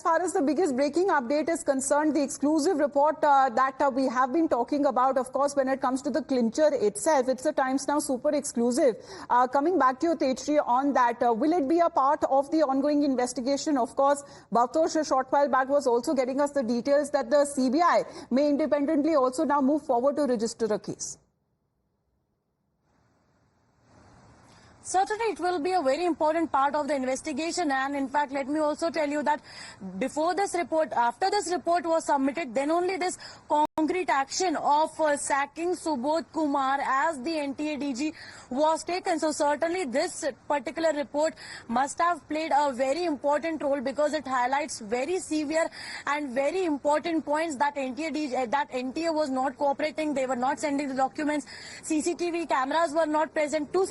As far as the biggest breaking update is concerned, the exclusive report that we have been talking about, of course, when it comes to the clincher itself, it's a Times Now super exclusive. Coming back to you, Tetri, on that, will it be a part of the ongoing investigation? Of course, Bhavtosh a short while back was also getting us the details that the CBI may independently also now move forward to register a case. Certainly, it will be a very important part of the investigation. And in fact, let me also tell you that before this report, after this report was submitted, then only this concrete action of sacking Subodh Kumar as the NTA DG was taken. So certainly this particular report must have played a very important role, because it highlights very severe and very important points that NTA was not cooperating. They were not sending the documents. CCTV cameras were not present. Two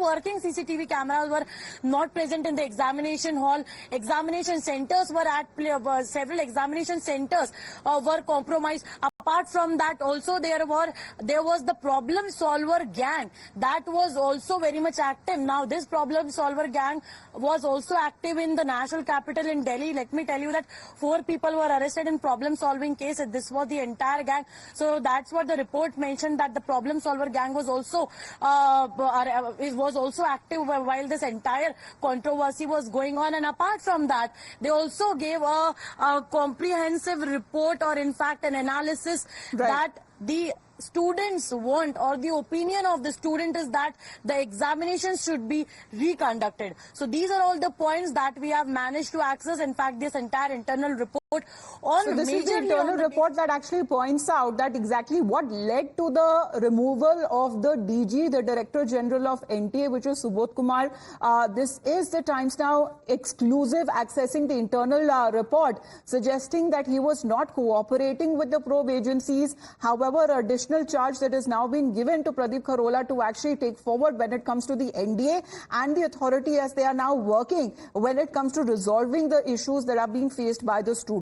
working CCTV cameras were not present in the examination hall. Examination centers were at play. Several examination centers were compromised. Apart from that, also there was the problem solver gang that was also very much active. Now this problem solver gang was also active in the national capital in Delhi. Let me tell you that 4 people were arrested in problem solving case. This was the entire gang. So that's what the report mentioned, that the problem solver gang was also active while this entire controversy was going on. And apart from that, they also gave a comprehensive report, or in fact an analysis, that the students want, or the opinion of the student is that the examinations should be reconducted. So these are all the points that we have managed to access. In fact, this entire internal report on so this is the internal report that actually points out that exactly what led to the removal of the DG, the Director General of NTA, which is Subodh Kumar. This is the Times Now exclusive, accessing the internal report, suggesting that he was not cooperating with the probe agencies. However, additional charge that is now being given to Pradeep Kharola to actually take forward when it comes to the NDA and the authority, as they are now working when it comes to resolving the issues that are being faced by the students.